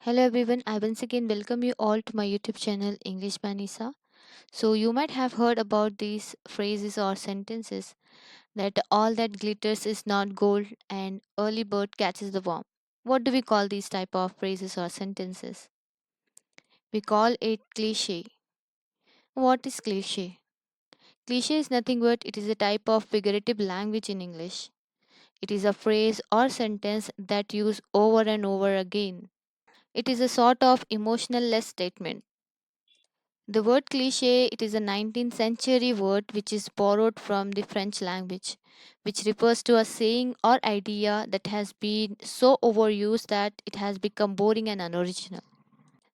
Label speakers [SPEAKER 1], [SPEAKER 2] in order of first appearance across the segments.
[SPEAKER 1] Hello everyone, I once again welcome you all to my YouTube channel English by Nisa. So you might have heard about these phrases or sentences that all that glitters is not gold and early bird catches the worm. What do we call these type of phrases or sentences? We call it cliche. What is cliche? Cliche is nothing but it is a type of figurative language in English. It is a phrase or sentence that used over and over again. It is a sort of emotional less statement. The word cliché it is a 19th century word which is borrowed from the French language, which refers to a saying or idea that has been so overused that it has become boring and unoriginal.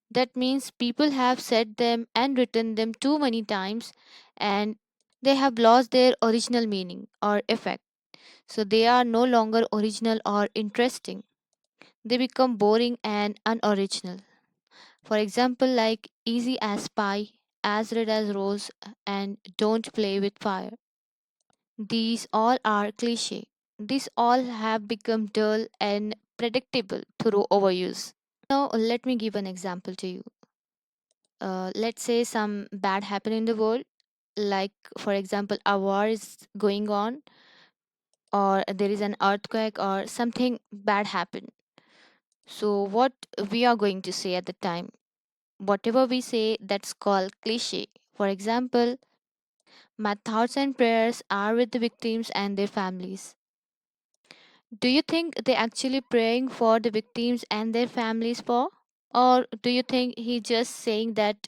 [SPEAKER 1] That means people have said them and written them too many times and they have lost their original meaning or effect. So they are no longer original or interesting. They become boring and unoriginal. For example, like easy as pie, as red as rose, and don't play with fire. These all are cliche. These all have become dull and predictable through overuse. Now, let me give an example to you. Let's say some bad happen in the world, like for example, a war is going on, or there is an earthquake, or something bad happened. So, what we are going to say at the time? Whatever we say, that's called cliche. For example, my thoughts and prayers are with the victims and their families. Do you think they actually praying for the victims and their families for? Or do you think he just saying that?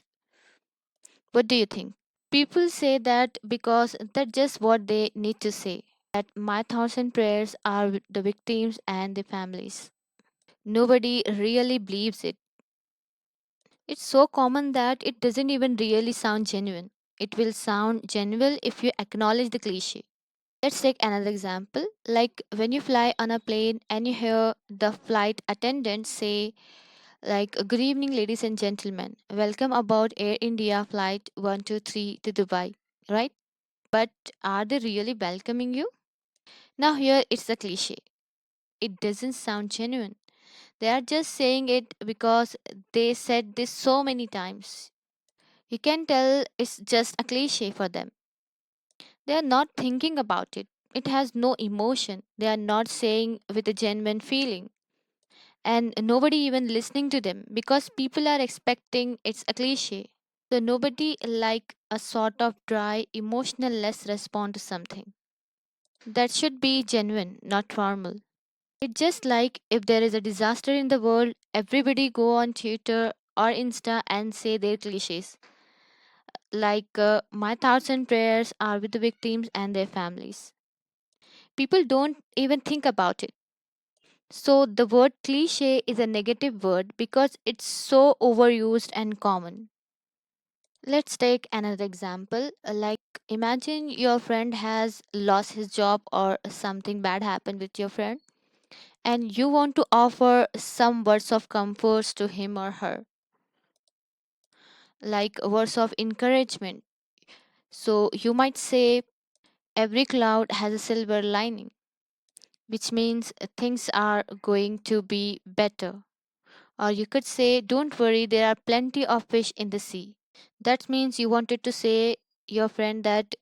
[SPEAKER 1] What do you think? People say that because that's just what they need to say. That my thoughts and prayers are with the victims and their families. Nobody really believes it. It's so common that it doesn't even really sound genuine. It will sound genuine if you acknowledge the cliche. Let's take another example. Like when you fly on a plane and you hear the flight attendant say, like, good evening, ladies and gentlemen. Welcome aboard Air India Flight 123 to Dubai. Right? But are they really welcoming you? Now, here it's a cliche. It doesn't sound genuine. They are just saying it because they said this so many times. You can tell it's just a cliche for them. They are not thinking about it. It has no emotion. They are not saying with a genuine feeling. And nobody even listening to them because people are expecting it's a cliche. So nobody like a sort of dry, emotional-less response to something. That should be genuine, not formal. It's just like if there is a disaster in the world, everybody go on Twitter or Insta and say their cliches. Like, my thoughts and prayers are with the victims and their families. People don't even think about it. So, the word cliche is a negative word because it's so overused and common. Let's take another example. Like, imagine your friend has lost his job or something bad happened with your friend, and you want to offer some words of comfort to him or her, like words of encouragement. So, you might say, every cloud has a silver lining, which means things are going to be better. Or you could say, don't worry, there are plenty of fish in the sea. That means you wanted to say your friend that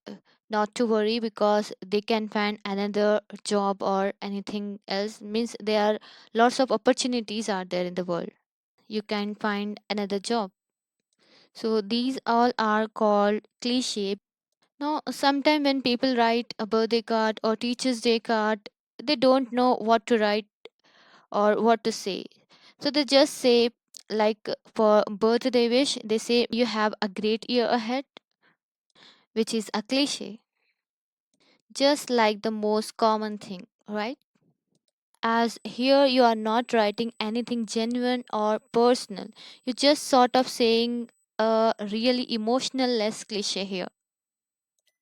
[SPEAKER 1] not to worry because they can find another job or anything else. Means there are lots of opportunities are there in the world. You can find another job. So these all are called cliche. Now, sometimes when people write a birthday card or teacher's day card, they don't know what to write or what to say. So they just say, like for birthday wish, they say, you have a great year ahead, which is a cliche, just like the most common thing, right? As here you are not writing anything genuine or personal, you're just sort of saying a really emotional less cliche here.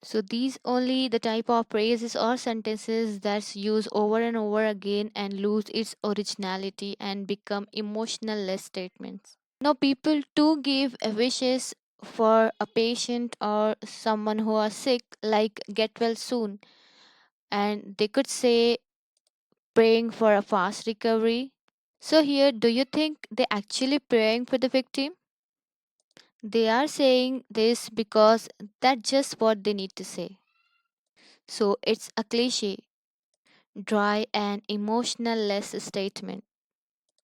[SPEAKER 1] So these only the type of phrases or sentences that's used over and over again and lose its originality and become emotional-less statements. Now people too give wishes for a patient or someone who are sick, like get well soon, and they could say praying for a fast recovery. So here, do you think they actually praying for the victim? They are saying this because that's just what they need to say. So it's a cliche, dry and emotional-less statement.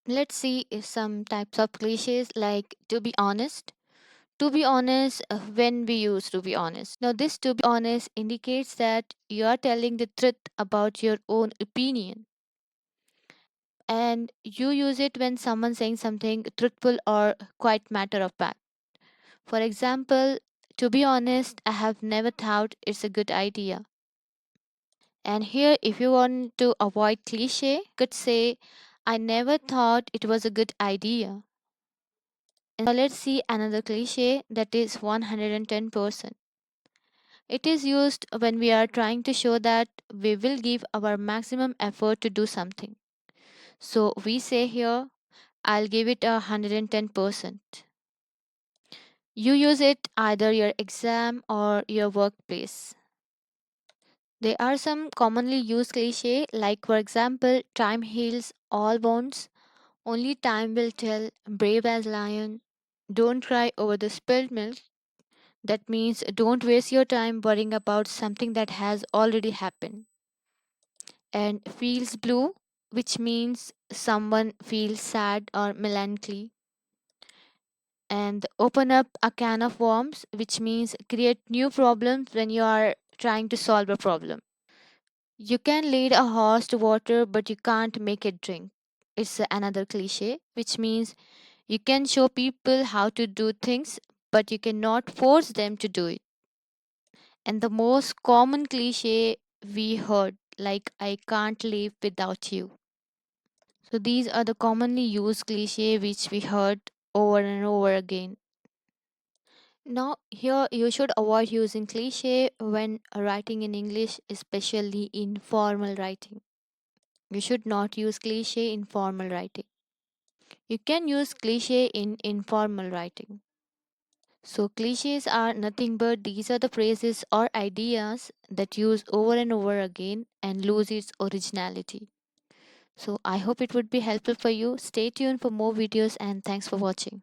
[SPEAKER 1] Let's see if some types of cliches like to be honest. To be honest, when we use to be honest. Now, this to be honest indicates that you are telling the truth about your own opinion. And you use it when someone saying something truthful or quite matter of fact. For example, to be honest, I have never thought it's a good idea. And here, if you want to avoid cliche, could say, I never thought it was a good idea. And now let's see another cliche that is 110%. It is used when we are trying to show that we will give our maximum effort to do something. So we say here, I'll give it 110%. You use it either your exam or your workplace. There are some commonly used cliche like for example, time heals all wounds, only time will tell, brave as lion, don't cry over the spilled milk. That means don't waste your time worrying about something that has already happened. And feels blue, which means someone feels sad or melancholy. And open up a can of worms, which means create new problems when you are trying to solve a problem. You can lead a horse to water, but you can't make it drink. It's another cliche, which means you can show people how to do things, but you cannot force them to do it. And the most common cliche we heard, like, I can't live without you. So these are the commonly used cliche which we heard over and over again. Now here you should avoid using cliche when writing in English, especially in formal writing. You should not use cliche in formal writing. You can use cliche in informal writing. So cliches are nothing but these are the phrases or ideas that use over and over again and lose its originality. So I hope it would be helpful for you. Stay tuned for more videos and thanks for watching.